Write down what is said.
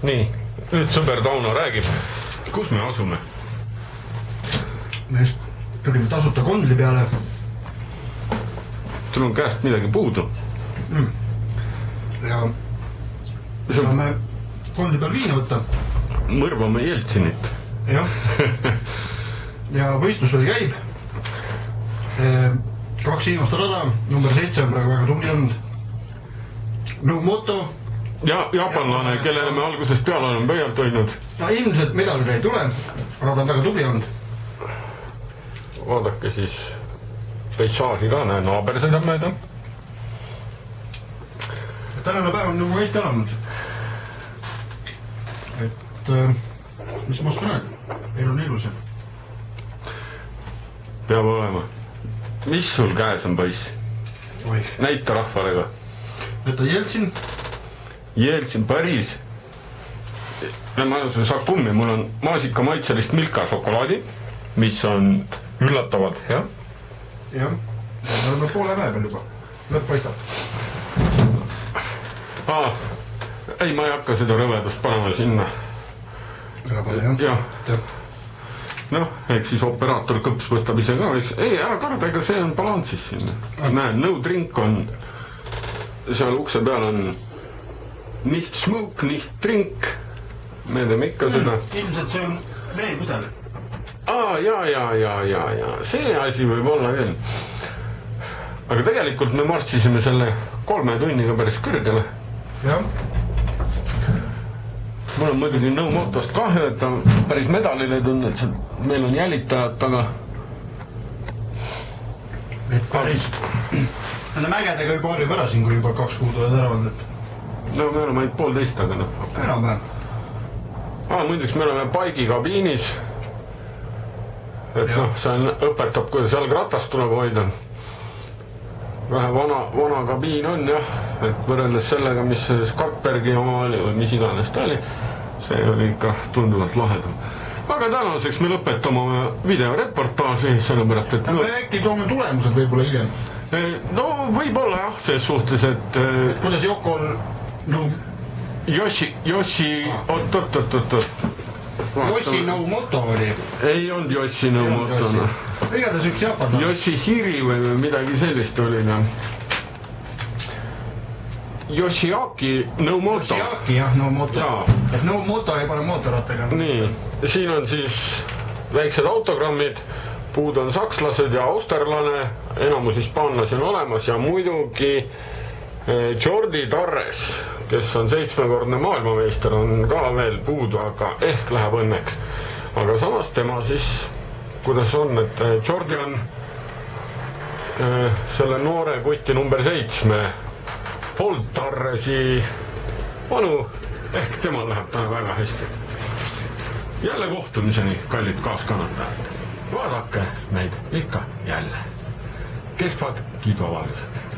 nii, nüüd sõber Tauno räägib, kus me asume? Me just tulime tasuta Kondli peale. Sul on käest midagi puudu. Ja saame Kondli peal viina võtta. Mõrvame Jeltsinit. Jah. Ja võistlus veel käib. 2 inimeste rada, number 7 on praegu väga tubli olnud. Nobumoto. Ja jaapanlane, kellele me algusest peale oleme pöialt hoidnud. Ilmselt medalile ei tule, aga ta on väga tubli olnud. Vaadake siis peisaaži ka, näe, naaber sõidab mööda. Tänane päev on nagu hästi alanud. Et mis ma oskan öelda? Elu on ilus. Peab olema. Mis sul käes on, poiss? Näita rahvale ka. Nüüd on Jeltsin. Jeltsin, Paris. Ma saab kummi, mul on maasika maitselist Milka šokolaadi, mis on üllatavad, jah? Jah, me oleme poole mäe peal juba. Lõpp paistab. Ei, ma ei hakka seda rõvedust panema sinna. Ära pane, jah? Noh, eks siis operaator kõps võtab ise ka. Ei, ära karda, ega see on balansis sinna. Näen, no drink on, seal ukse peal on nicht smoke, nicht drink. Me teeme ikka seda. Ilmselt see on veepudel. Ja, see asi võib olla veel. Aga tegelikult me marssisime selle 3 tunniga päris kõrgele. Jah. Mul on muidugi Nobumotost kahju, et ta päris medalile tunne, et meil on jälitajad taga. Et päris nende mägedega juba harjub ära siin, kui juba 2 kuud oled ära olnud. No me oleme ainult 1,5, aga noh. Enam-vähem. Muiduks me oleme paigi kabiinis. Et noh, see õpetab, kuidas jalgratast tuleb hoida. Vähe vana kabiin on, jah. Et võrreldes sellega, mis Skatbergi oma oli või mis iganes ta oli, see oli ikka tunduvalt lahedam. Aga tänaseks me lõpetame videoreportaaži, sellepärast, et... Me äkki toome tulemused võib-olla hiljem? No võib-olla jah, selles suhtes, et... Kuidas Jokol... Yoshi... Yoshi Nobumoto oli. Ei olnud Yoshi Nobumoto. Igades üks jaapanlane. Yoshihiri või midagi sellist oli. Yoshiaki Nobumoto. Yoshiaki, jah, Nobumoto. Et Nobumoto ei pane mootorrattaga. Nii, siin on siis väiksed autogrammid. Puud on sakslased ja austerlane. Enamus hispaanlasi on olemas ja muidugi Jordi Torres, kes on 7-kordne maailmameister, on ka veel puudu, aga ehk läheb õnneks. Aga samas tema siis, kuidas on, et Jordi on selle noore kuti number 7 Paul Torresi vanu, ehk temal läheb täna väga hästi. Jälle kohtumiseni, kallid kaaskannatajad. Vaadake meid ikka jälle. Kestvad kiiduavaldused.